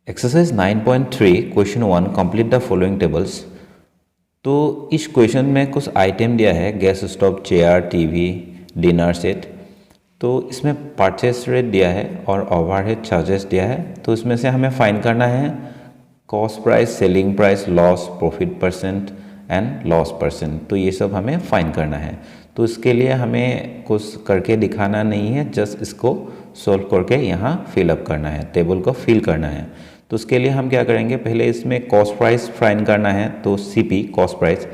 Exercise 9.3 question 1 complete the following tables. तो इस question में कुछ आइटम दिया है, gas stove, chair, TV, dinner set. तो इसमें परचेस रेट दिया है और ओवरहेड चार्जेस दिया है। तो इसमें से हमें फाइंड करना है cost price, selling price, loss, profit percent and loss percent. तो ये सब हमें फाइंड करना है। तो इसके लिए हमें कुछ करके दिखाना नहीं है, जस्ट इसको सॉल्व करके यहाँ फिलअप करना है, टेबल को फिल करना है। तो उसके लिए हम क्या करेंगे, पहले इसमें कॉस्ट प्राइस फाइंड करना है। तो सीपी कॉस्ट प्राइस,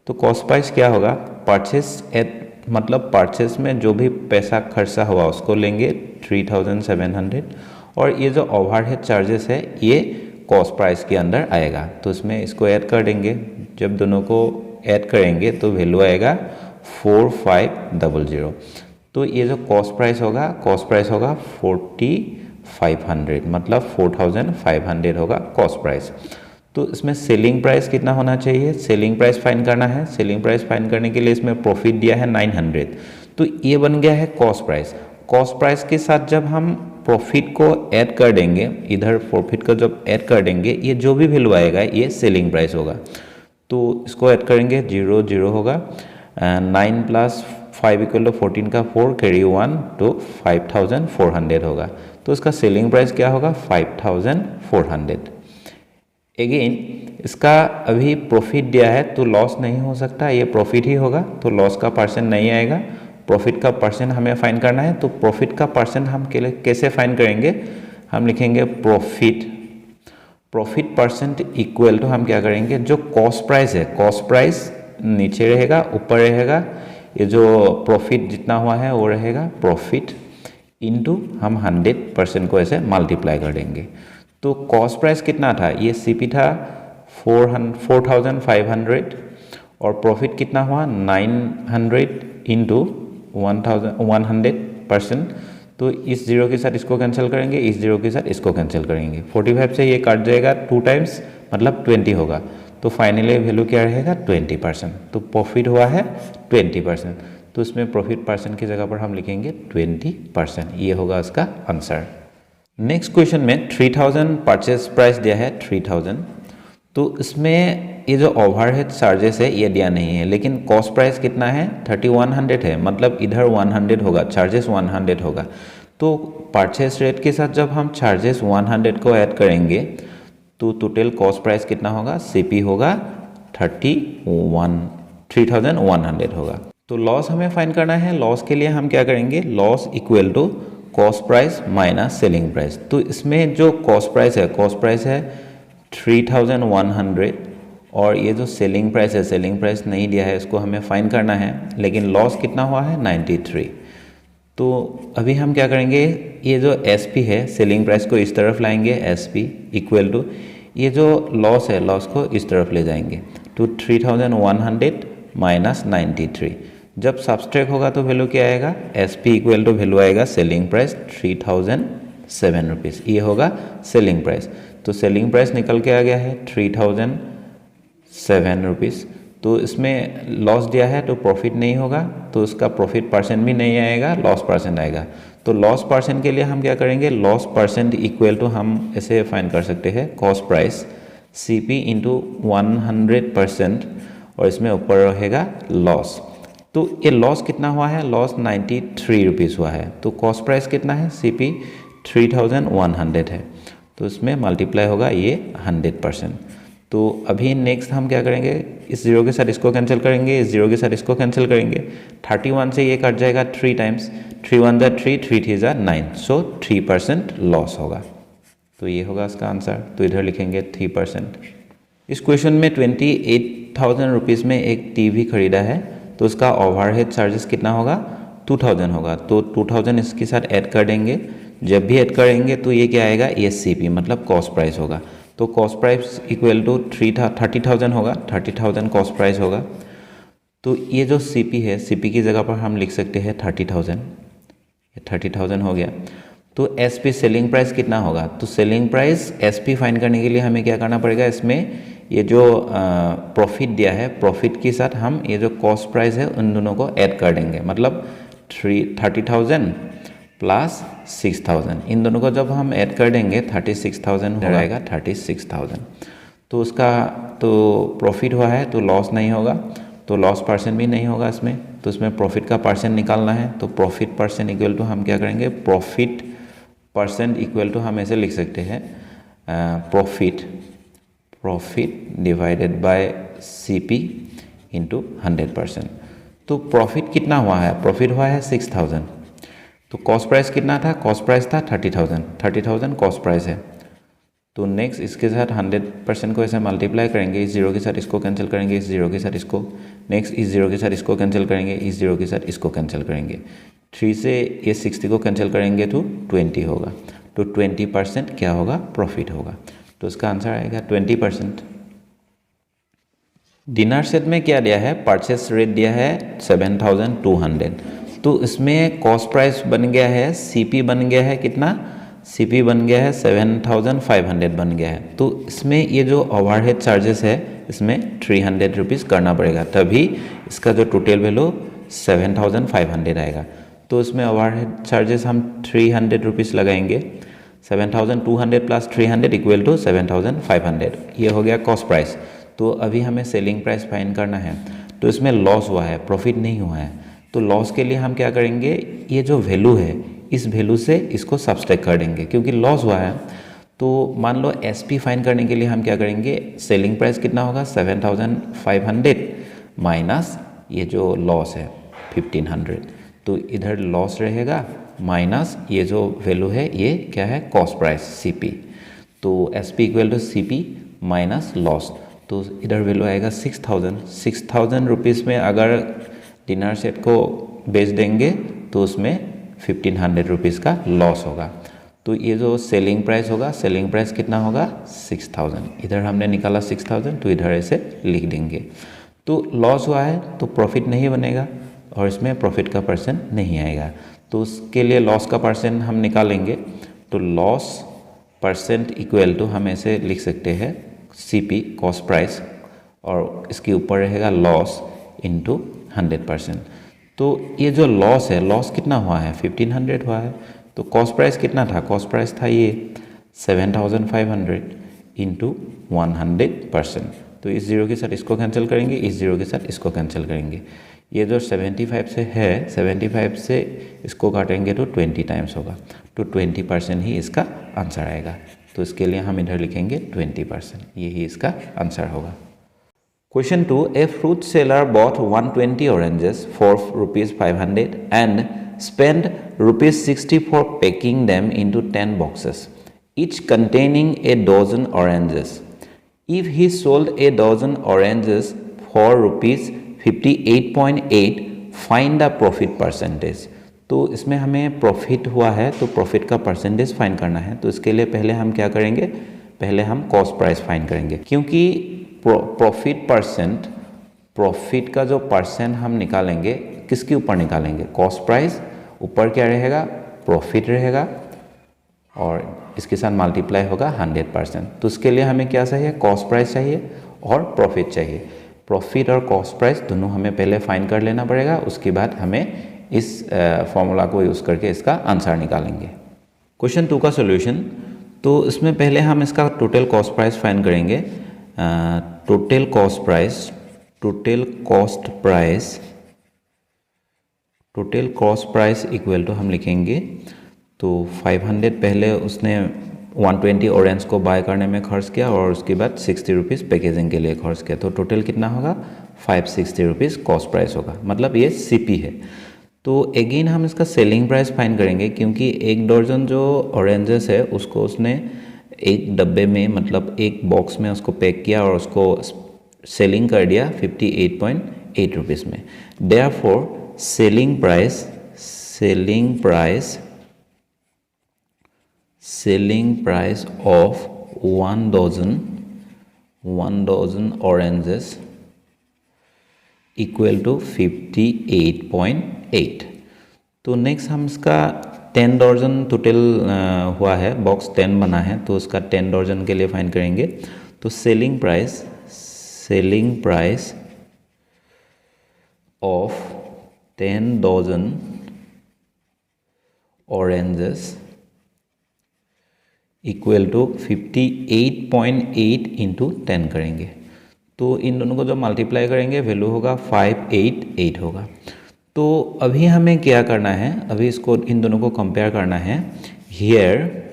तो कॉस्ट प्राइस क्या होगा, परचेस एट मतलब परचेस में जो भी पैसा खर्चा हुआ उसको लेंगे 3700, और ये जो ओवरहेड चार्जेस है ये कॉस्ट प्राइस के अंदर आएगा। तो इसमें इसको ऐड कर देंगे। जब दोनों को ऐड करेंगे तो वैल्यू आएगा 4500। तो ये जो कॉस्ट प्राइस होगा 4500, मतलब 4500 होगा कॉस्ट प्राइस। तो इसमें सेलिंग प्राइस कितना होना चाहिए, सेलिंग प्राइस फाइंड करना है। सेलिंग प्राइस फाइंड करने के लिए इसमें प्रॉफिट दिया है 900, तो ये बन गया है कॉस्ट प्राइस। कॉस्ट प्राइस के साथ जब हम प्रॉफिट को ऐड कर देंगे, इधर प्रॉफिट को जब ऐड कर देंगे, ये जो भी वैल्यू आएगा ये सेलिंग प्राइस होगा। तो इसको ऐड करेंगे, 0 0 होगा। 9 + 5 = 14 का 4 कैरी 1 तो 5400 होगा। तो इसका सेलिंग प्राइस क्या होगा, 5400। अगेन इसका अभी प्रॉफिट दिया है तो लॉस नहीं हो सकता, ये प्रॉफिट ही होगा। तो लॉस का परसेंट नहीं आएगा, प्रॉफिट का परसेंट हमें फाइंड करना है। तो प्रॉफिट का परसेंट हम कैसे फाइंड करेंगे, हम लिखेंगे प्रॉफिट परसेंट इक्वल टू, हम क्या करेंगे, जो कॉस्ट प्राइस है, कॉस्ट प्राइस नीचे रहेगा, ऊपर रहेगा, ये जो प्रॉफिट जितना हुआ है वो रहेगा प्रॉफिट इनटू हम 100% को ऐसे मल्टीप्लाई कर देंगे। तो कॉस्ट प्राइस कितना था, ये सीपी था 4500, और प्रॉफिट कितना हुआ 900 इंटू 100%। तो इस जीरो के साथ इसको कैंसिल करेंगे, इस जीरो के साथ इसको कैंसिल करेंगे। 45 से ये काट जाएगा 2 टाइम्स, मतलब 20 होगा। तो फाइनली वैल्यू क्या रहेगा 20%। तो प्रॉफिट हुआ है 20%। तो इसमें प्रॉफिट परसेंट की जगह पर हम लिखेंगे 20%। ये होगा इसका आंसर। नेक्स्ट क्वेश्चन में 3000 परचेस प्राइस दिया है 3000। तो इसमें ये जो ओवरहेड चार्जेस है ये दिया नहीं है, लेकिन कॉस्ट प्राइस कितना है 3100 है, मतलब इधर 100 होगा, चार्जेस 100 होगा। तो परचेस रेट के साथ जब हम चार्जेस 100 को ऐड करेंगे तो टोटल कॉस्ट प्राइस कितना होगा, सीपी होगा 3100 होगा। तो लॉस हमें फाइंड करना है। लॉस के लिए हम क्या करेंगे, loss equal to cost price minus selling price. तो इसमें जो कॉस्ट प्राइस है 3100, और ये जो सेलिंग प्राइस है, सेलिंग प्राइस नहीं दिया है, इसको हमें फाइंड करना है। लेकिन लॉस कितना हुआ है 93। तो अभी हम क्या करेंगे, ये जो एसपी है, सेलिंग प्राइस को इस तरफ लाएंगे, एसपी इक्वल टू ये जो लॉस है, लॉस को इस तरफ ले जाएंगे। तो 3100 माइनस 93, जब सब्सट्रैक्ट होगा तो वैल्यू क्या आएगा, एसपी इक्वल टू वैल्यू आएगा सेलिंग प्राइस 3007 रुपीज़। ये होगा सेलिंग प्राइस। तो सेलिंग प्राइस निकल के आ गया है 3007 रुपीज़। तो इसमें लॉस दिया है तो प्रॉफिट नहीं होगा, तो उसका प्रॉफिट परसेंट भी नहीं आएगा, लॉस परसेंट आएगा। तो लॉस परसेंट के लिए हम क्या करेंगे, लॉस परसेंट इक्वल टू हम ऐसे फाइंड कर सकते हैं, कॉस्ट प्राइस सीपी इंटू 100%, और इसमें ऊपर रहेगा लॉस। तो ये लॉस कितना हुआ है, लॉस 93 रुपीज़ हुआ है। तो कॉस्ट प्राइस कितना है, सीपी 3100 है। तो इसमें मल्टीप्लाई होगा ये 100%। तो अभी नेक्स्ट हम क्या करेंगे, इस जीरो के साथ इसको कैंसिल करेंगे, इस जीरो के साथ इसको कैंसिल करेंगे। 31 से ये कट जाएगा 3 टाइम्स, 3 1 = 3, 3 3 = 9, सो 3% लॉस होगा। तो ये होगा इसका आंसर। तो इधर लिखेंगे 3%। इस क्वेश्चन में 28,000 रुपीज़ में एक टीवी खरीदा है, तो उसका ओवरहेड चार्जेस कितना होगा, 2000 होगा। तो 2000 इसके साथ ऐड कर देंगे। जब भी ऐड करेंगे तो ये क्या आएगा, ये सीपी मतलब कॉस्ट प्राइस होगा। तो कॉस्ट प्राइस इक्वल टू 30,000 होगा, 30,000 कॉस्ट प्राइस होगा। तो ये जो सीपी है, सीपी की जगह पर हम लिख सकते हैं 30,000, 30,000 हो गया। तो एसपी सेलिंग प्राइस कितना होगा, तो सेलिंग प्राइस एसपी फाइंड करने के लिए हमें क्या करना पड़ेगा, इसमें ये जो प्रॉफिट दिया है, प्रॉफिट के साथ हम ये जो कॉस्ट प्राइस है उन दोनों को ऐड कर देंगे। मतलब 30,000 प्लस 6000, इन दोनों को जब हम ऐड कर देंगे 36,000 हो जाएगा 36,000। तो उसका तो प्रॉफिट हुआ है तो लॉस नहीं होगा, तो लॉस परसेंट भी नहीं होगा इसमें, तो इसमें प्रॉफिट का परसेंट निकालना है। तो प्रॉफिट परसेंट इक्वल टू हम क्या करेंगे, प्रॉफिट परसेंट इक्वल टू हम ऐसे लिख सकते हैं profit divided by CP into 100%। तो प्रॉफिट कितना हुआ है, प्रॉफिट हुआ है 6,000। तो कॉस्ट प्राइस कितना था, कॉस्ट प्राइस था 30,000 कॉस्ट प्राइस है। तो नेक्स्ट इसके साथ 100% को ऐसे मल्टीप्लाई करेंगे, इस जीरो के साथ इसको कैंसिल करेंगे, इस जीरो के साथ इसको, नेक्स्ट इस जीरो के साथ इसको कैंसिल करेंगे, इस जीरो के साथ इसको कैंसिल करेंगे, 3 से ये 60 को कैंसिल करेंगे तो 20 होगा। तो 20% क्या होगा, प्रॉफिट होगा। तो इसका आंसर आएगा 20%। डिनर सेट में क्या दिया है, परचेस रेट दिया है 7,200। तो इसमें कॉस्ट प्राइस बन गया है, CP बन गया है कितना, CP बन गया है 7,500 बन गया है। तो इसमें ये जो ओवरहेड चार्जेस है इसमें 300 रुपीज़ करना पड़ेगा, तभी इसका जो टोटल वैल्यू 7,500 आएगा। तो इसमें ओवरहेड चार्जेस हम 300 रुपीज़ लगाएंगे, 7,200 प्लस 300 इक्वल टू 7,500, ये हो गया कॉस्ट प्राइस। तो अभी हमें सेलिंग प्राइस फाइंड करना है। तो इसमें लॉस हुआ है, प्रॉफिट नहीं हुआ है। तो लॉस के लिए हम क्या करेंगे, ये जो वैल्यू है इस वैल्यू से इसको सब्सट्रैक्ट कर देंगे, क्योंकि लॉस हुआ है। तो मान लो SP फाइंड करने के लिए हम क्या करेंगे, सेलिंग प्राइस कितना होगा 7,500 माइनस ये जो लॉस है 1,500, तो इधर लॉस रहेगा माइनस ये जो वैल्यू है ये क्या है, कॉस्ट प्राइस CP। तो SP equal to CP minus loss, तो इधर वैल्यू आएगा 6,000 रुपीज़ में अगर डिनर सेट को बेच देंगे तो उसमें 1,500 रुपीज़ का लॉस होगा। तो ये जो सेलिंग प्राइस होगा, सेलिंग प्राइस कितना होगा 6,000, इधर हमने निकाला 6,000 तो इधर ऐसे लिख देंगे। तो लॉस हुआ है तो प्रॉफिट नहीं बनेगा और इसमें प्रॉफिट का परसेंट नहीं आएगा। तो उसके लिए लॉस का परसेंट हम निकालेंगे। तो लॉस परसेंट इक्वल टू हम ऐसे लिख सकते हैं CP कॉस्ट प्राइस, और इसके ऊपर रहेगा लॉस इंटू 100%। तो ये जो लॉस है, लॉस कितना हुआ है 1,500 हुआ है। तो कॉस्ट प्राइस कितना था, कॉस्ट प्राइस था ये 7,500 इंटू 100%। तो इस जीरो के साथ इसको कैंसिल करेंगे, इस जीरो के साथ इसको कैंसिल करेंगे। ये जो 75 से है, 75 से इसको काटेंगे तो 20 टाइम्स होगा, तो 20% ही इसका आंसर आएगा। तो इसके लिए हम इधर लिखेंगे 20%, यही इसका आंसर होगा। Question 2. A fruit seller bought 120 oranges for ₹500 and spent ₹60 for packing them into 10 boxes, each containing a dozen oranges. If he sold a dozen oranges for ₹58.8, find the profit percentage. तो इसमें हमें profit हुआ है तो profit का percentage find करना है। तो इसके लिए पहले हम क्या करेंगे, पहले हम कॉस्ट प्राइस फाइंड करेंगे, क्योंकि प्रॉफिट परसेंट, प्रॉफिट का जो परसेंट हम निकालेंगे किसके ऊपर निकालेंगे, कॉस्ट प्राइस, ऊपर क्या रहेगा प्रॉफिट रहेगा, और इसके साथ मल्टीप्लाई होगा 100%। तो उसके लिए हमें क्या चाहिए, कॉस्ट प्राइस चाहिए और प्रॉफिट चाहिए। प्रॉफिट और कॉस्ट प्राइस दोनों हमें पहले फाइंड कर लेना पड़ेगा, उसके बाद हमें इस फॉर्मूला को यूज़ करके इसका आंसर निकालेंगे। क्वेश्चन 2 का सोल्यूशन। तो इसमें पहले हम इसका टोटल कॉस्ट प्राइस फाइंड करेंगे। Total cost price equal to हम लिखेंगे, तो 500 पहले उसने 120 ऑरेंज को बाय करने में खर्च किया और उसके बाद 60 रुपीज़ पैकेजिंग के लिए खर्च किया, तो टोटल कितना होगा 560 रुपीज़ कॉस्ट प्राइस होगा, मतलब ये CP है। तो अगेन हम इसका सेलिंग प्राइस फाइंड करेंगे, क्योंकि एक दर्जन जो ऑरेंजेस है उसको उसने एक डब्बे में, मतलब एक बॉक्स में उसको पैक किया और उसको सेलिंग कर दिया 58.8 रुपीज़ में। Therefore selling price of 1 dozen oranges equal to 58.8। तो नेक्स्ट हम इसका 10 दर्जन टोटल हुआ है, बॉक्स 10 बना है, तो उसका 10 दर्जन के लिए फाइंड करेंगे। तो selling price of 10 dozen oranges equal to 58.8 into 10 करेंगे। तो इन दोनों को जब मल्टीप्लाई करेंगे वैल्यू होगा 588 होगा। तो अभी हमें क्या करना है, अभी इसको इन दोनों को कंपेयर करना है। हियर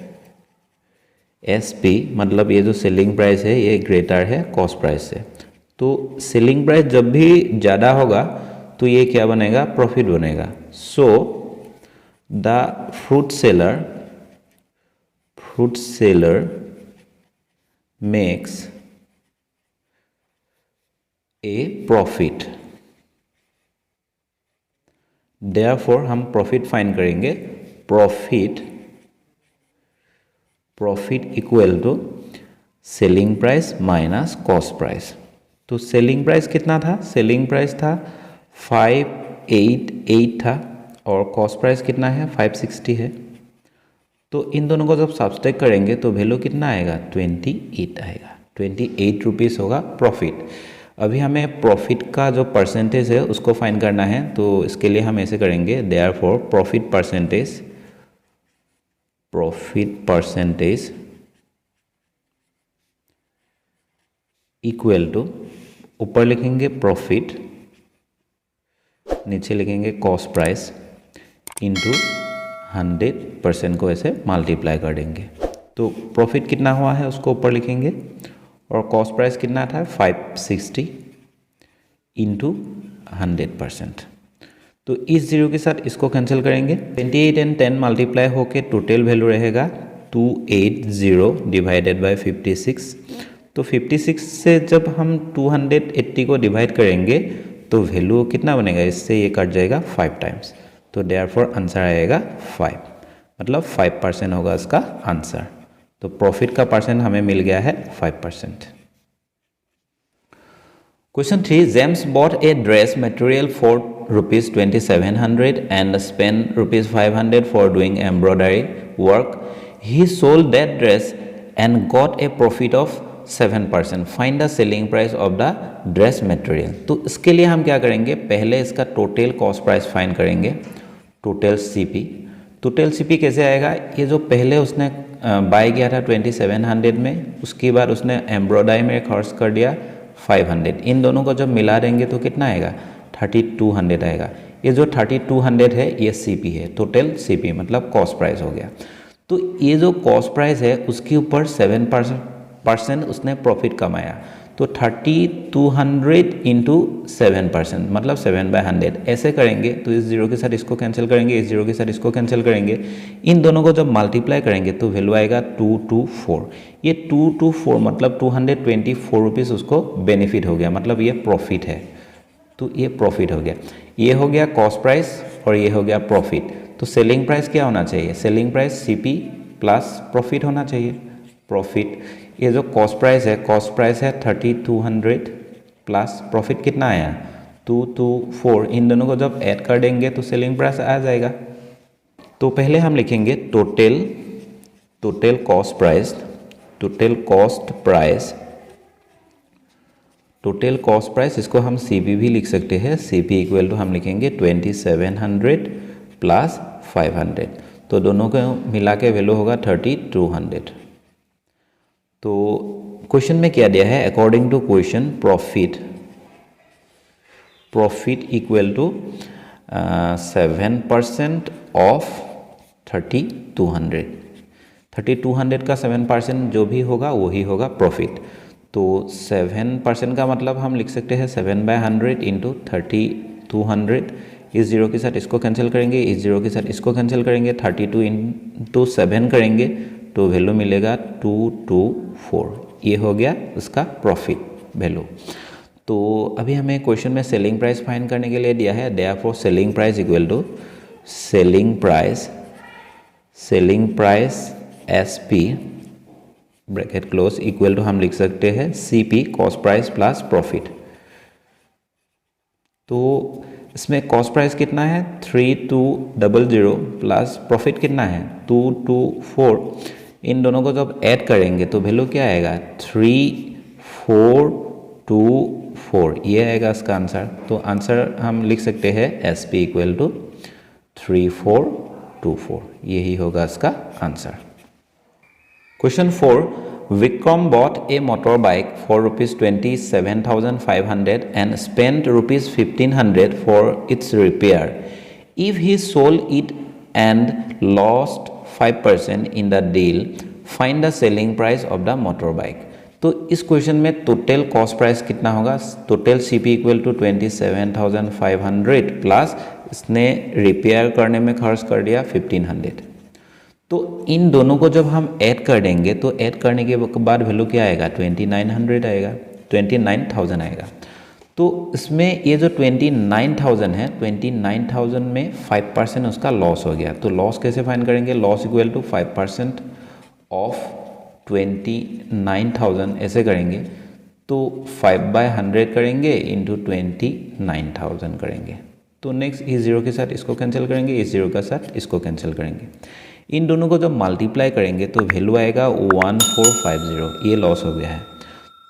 SP मतलब ये जो सेलिंग प्राइस है ये ग्रेटर है कॉस्ट प्राइस से। तो सेलिंग प्राइस जब भी ज़्यादा होगा तो ये क्या बनेगा, प्रॉफिट बनेगा। So the fruit seller makes a profit. Therefore हम प्रॉफिट फाइंड करेंगे। Profit equal to selling price minus cost price. तो सेलिंग प्राइस कितना था, सेलिंग प्राइस था 588 था और कॉस्ट प्राइस कितना है 560 है। तो इन दोनों को जब सब्सट्रैक्ट करेंगे तो वैल्यू कितना आएगा 28 आएगा, 28 रुपीज़ होगा प्रॉफिट। अभी हमें प्रॉफिट का जो परसेंटेज है उसको फाइंड करना है। तो इसके लिए हम ऐसे करेंगे, therefore profit percentage equal to, ऊपर लिखेंगे प्रॉफिट, नीचे लिखेंगे कॉस्ट प्राइस इंटू 100% को ऐसे मल्टीप्लाई कर देंगे। तो प्रॉफिट कितना हुआ है उसको ऊपर लिखेंगे और कॉस्ट प्राइस कितना था 560 इंटू 100%। तो इस जीरो के साथ इसको कैंसिल करेंगे। 28 एंड 10 मल्टीप्लाई होके टोटल वैल्यू रहेगा 280 डिवाइडेड बाय 56। तो 56 से जब हम 280 को डिवाइड करेंगे तो वैल्यू कितना बनेगा, इससे ये कट जाएगा 5 टाइम्स। तो देयरफॉर आंसर आएगा 5, मतलब 5% होगा इसका आंसर। तो प्रॉफिट का परसेंट हमें मिल गया है 5%। Question 3, James bot a dress material for ₹2700 and spent ₹500 for doing embroidery work. He sold that dress and got a profit of 7%. Find the selling price of the dress material. तो इसके लिए हम क्या करेंगे, पहले इसका टोटल कॉस्ट प्राइस फाइंड करेंगे, total CP कैसे आएगा। ये जो पहले उसने बाय किया था 2700 में, उसके बाद उसने एम्ब्रॉयडरी में खर्च कर दिया 500। इन दोनों को जब मिला देंगे तो कितना आएगा 3200 आएगा। ये जो 3200 है ये CP है, टोटल CP मतलब कॉस्ट प्राइस हो गया। तो ये जो कॉस्ट प्राइस है उसके ऊपर 7% उसने प्रॉफिट कमाया। तो 3200 इंटू 7% मतलब 7/100 ऐसे करेंगे। तो इस जीरो के साथ इसको कैंसिल करेंगे, इस जीरो के साथ इसको कैंसिल करेंगे। इन दोनों को जब मल्टीप्लाई करेंगे तो वैल्यू आएगा 224। ये 224 मतलब 224 रुपीज़ उसको बेनिफिट हो गया, मतलब ये प्रॉफिट है। तो ये प्रॉफिट हो गया, ये हो गया कॉस्ट प्राइस और ये हो गया प्रॉफिट। तो सेलिंग प्राइस क्या होना चाहिए, selling price CP plus profit होना चाहिए, प्रॉफिट। ये जो कॉस्ट प्राइस है 3200 प्लस प्रॉफिट कितना आया 224। इन दोनों को जब ऐड कर देंगे तो सेलिंग प्राइस आ जाएगा। तो पहले हम लिखेंगे टोटल कॉस्ट प्राइस, इसको हम CP भी लिख सकते हैं। CP इक्वल टू हम लिखेंगे 2700 प्लस 500। तो दोनों को मिला के वैल्यू होगा 3200। तो क्वेश्चन में क्या दिया है, according to question profit equal to 7% of 3200 का 7% जो भी होगा वही होगा प्रॉफिट। तो 7% का मतलब हम लिख सकते हैं 7/100 इंटू 3200। इस जीरो के साथ इसको कैंसिल करेंगे, इस जीरो के साथ इसको कैंसिल करेंगे, 32 इंटू 7 करेंगे तो वैल्यू मिलेगा 224। ये हो गया उसका प्रॉफिट वैल्यू। तो अभी हमें क्वेश्चन में सेलिंग प्राइस फाइंड करने के लिए दिया है, therefore selling price equal to selling price SP bracket close equal to हम लिख सकते हैं CP cost price plus profit. तो इसमें कॉस्ट प्राइस कितना है 3200 प्लस प्रॉफिट कितना है 224। इन दोनों को जब ऐड करेंगे तो वैल्यू क्या आएगा 3424, ये आएगा इसका आंसर। तो आंसर हम लिख सकते हैं SP इक्वल टू 3424। 24, यही होगा इसका answer. Question 4, Vikram bought a motorbike for ₹27,500 and spend ₹1,500 for its repair. If he sold it and lost 5% in the deal, find the selling price of the motor bike. तो इस question में total cost price कितना होगा? Total CP equal to 27,500 plus इसने repair करने में खर्च कर दिया 1,500। तो इन दोनों को जब हम ऐड कर देंगे तो ऐड करने के बाद वैल्यू क्या आएगा? 2900 आएगा, 29,000 आएगा। तो इसमें ये जो 29,000 है, 29,000 में 5% उसका लॉस हो गया। तो लॉस कैसे फाइंड करेंगे? लॉस इक्वल टू 5% ऑफ 29,000 ऐसे करेंगे। तो 5/100 करेंगे इंटू 29,000 करेंगे। तो नेक्स्ट इस जीरो के साथ इसको कैंसिल करेंगे, इस जीरो के साथ इसको कैंसिल करेंगे। इन दोनों को जब मल्टीप्लाई करेंगे तो वैल्यू आएगा 1450। ये लॉस हो गया है।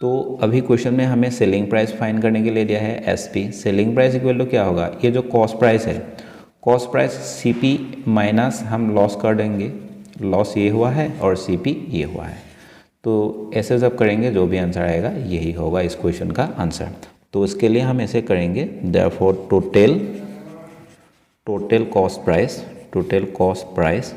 तो अभी क्वेश्चन में हमें सेलिंग प्राइस फाइंड करने के लिए दिया है SP। Selling price equal to क्या होगा? ये जो कॉस्ट प्राइस है, कॉस्ट प्राइस CP माइनस हम लॉस कर देंगे। लॉस ये हुआ है और CP ये हुआ है। तो ऐसे जब करेंगे जो भी आंसर आएगा यही होगा इस क्वेश्चन का आंसर। तो इसके लिए हम ऐसे करेंगे, देयरफॉर टोटल कॉस्ट प्राइस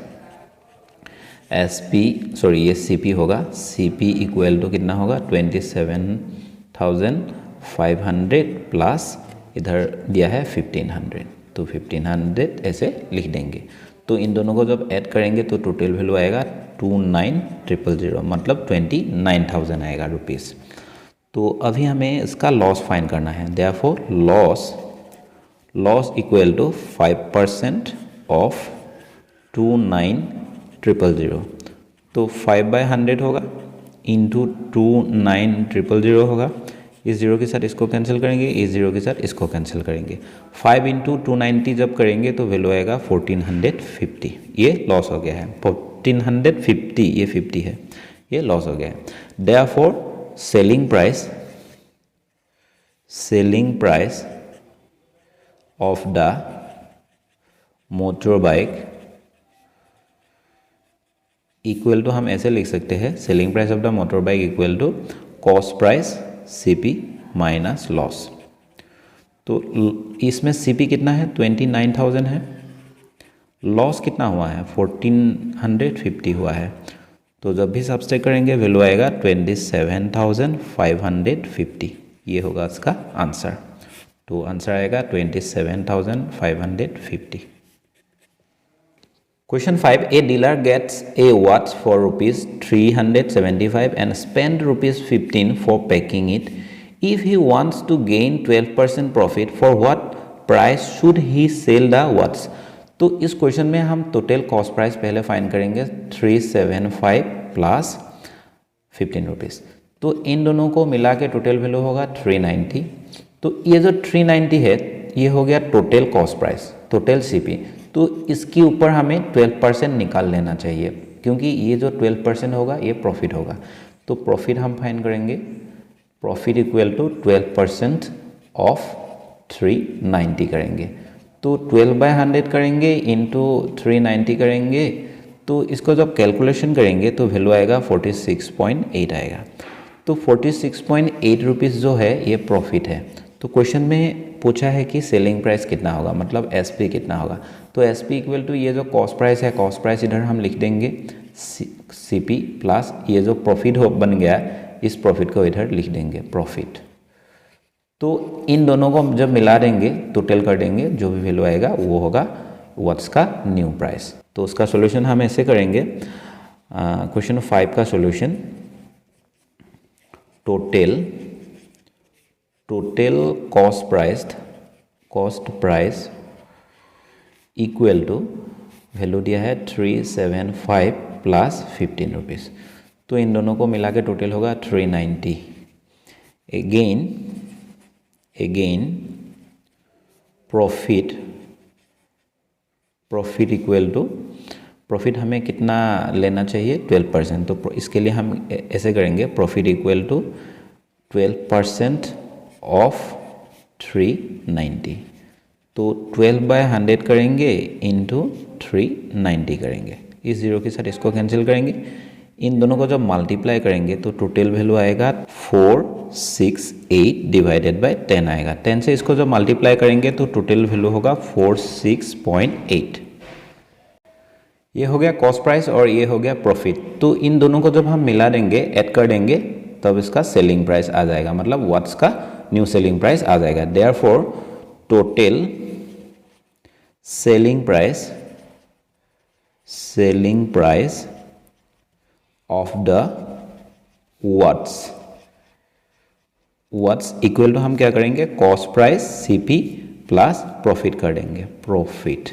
ये CP होगा। CP इक्वल टू कितना होगा? 27,500 प्लस इधर दिया है 1,500, तो 1,500 ऐसे लिख देंगे। तो इन दोनों को जब ऐड करेंगे तो टोटल वैल्यू आएगा 29,000, मतलब 29,000 आएगा रुपीज़। तो अभी हमें इसका लॉस फाइंड करना है। Therefore loss equal to 5% of 29,000। तो 5/100 होगा इंटू 29,000 होगा। इस जीरो के साथ इसको कैंसिल करेंगे, इस जीरो के साथ इसको कैंसिल करेंगे। 5 इंटू 290 जब करेंगे तो वैल्यू आएगा 1450। ये लॉस हो गया है 1450, ये 50 है, ये लॉस हो गया है। Therefore selling price of the motor bike equal to, हम ऐसे लिख सकते हैं, selling price of the motor bike equal to cost price CP minus loss. तो इसमें CP कितना है? 29,000 है। लॉस कितना हुआ है? 1450 हुआ है। तो जब भी सब्सट्रैक्ट करेंगे वैल्यू आएगा 27,550। ये होगा इसका आंसर। तो आंसर आएगा 27,550। Question 5, a dealer gets a watch for ₹375 and spend ₹15 for packing it. If he wants to gain 12% profit, for what price should he sell the watch? तो इस क्वेश्चन में हम टोटल कॉस्ट प्राइस पहले find करेंगे, 375 plus 15 rupees. तो इन दोनों को मिला के टोटल वैल्यू होगा 390। तो ये जो 390 है ये हो गया total cost price, total CP। तो इसके ऊपर हमें 12% निकाल लेना चाहिए, क्योंकि ये जो 12% होगा ये प्रॉफिट होगा। तो प्रॉफिट हम फाइंड करेंगे, प्रॉफिट इक्वल टू 12% ऑफ 390 करेंगे। तो 12/100 करेंगे इंटू 390 करेंगे। तो इसको जब कैलकुलेशन करेंगे तो वैल्यू आएगा 46.8 आएगा। तो 46.8 रुपीज़ जो है ये प्रॉफिट है। तो क्वेश्चन में पूछा है कि सेलिंग प्राइस कितना होगा, मतलब SP कितना होगा। तो SP इक्वल टू ये जो कॉस्ट प्राइस है, कॉस्ट प्राइस इधर हम लिख देंगे CP प्लस ये जो प्रॉफिट बन गया, इस प्रॉफिट को इधर लिख देंगे प्रॉफिट। तो इन दोनों को जब मिला देंगे, टोटल कर देंगे, जो भी वैल्यू आएगा वो होगा व्हाट्स का न्यू प्राइस। तो उसका सॉल्यूशन हम ऐसे करेंगे। क्वेश्चन 5 का solution, total cost price equal to value दिया है 375 प्लस 15 रुपीज़। तो इन दोनों को मिला के टोटल होगा 390। Again profit equal to, profit हमें कितना लेना चाहिए? 12%। तो इसके लिए हम ऐसे करेंगे, प्रॉफिट इक्वल टू 12% ऑफ 390। तो तो 12/100 करेंगे इंटू 390 करेंगे, इस जीरो के साथ इसको कैंसिल करेंगे, इन दोनों को जब मल्टीप्लाई करेंगे तो टोटल वैल्यू आएगा 468 डिवाइडेड बाय 10 आएगा। 10 से इसको जब मल्टीप्लाई करेंगे तो टोटल वैल्यू होगा 46.8। ये हो गया कॉस्ट प्राइस और ये हो गया प्रॉफिट। तो इन दोनों को जब हम मिला देंगे, ऐड कर देंगे, तब इसका सेलिंग प्राइस आ जाएगा, मतलब व्हाट्स का न्यू सेलिंग प्राइस आ जाएगा। Therefore total selling price of the what's equal to हम क्या करेंगे, cost price CP plus profit कर देंगे, प्रॉफिट।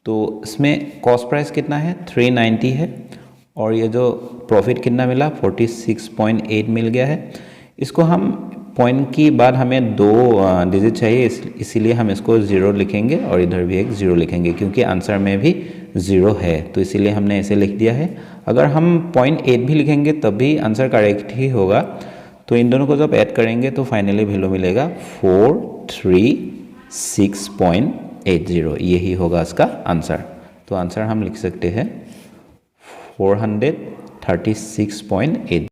तो इसमें कॉस्ट प्राइस कितना है 390 है और ये जो प्रॉफिट कितना मिला 46.8 मिल गया है। इसको हम पॉइंट की बाद हमें 2 डिजिट चाहिए, इसीलिए हम इसको 0 लिखेंगे और इधर भी एक 0 लिखेंगे, क्योंकि आंसर में भी 0 है, तो इसीलिए हमने ऐसे लिख दिया है। अगर हम 0.8 भी लिखेंगे तब भी आंसर करेक्ट ही होगा। तो इन दोनों को जब ऐड करेंगे तो फाइनली वैल्यू मिलेगा 436.80, यही होगा इसका आंसर। तो आंसर हम लिख सकते हैं 436.8।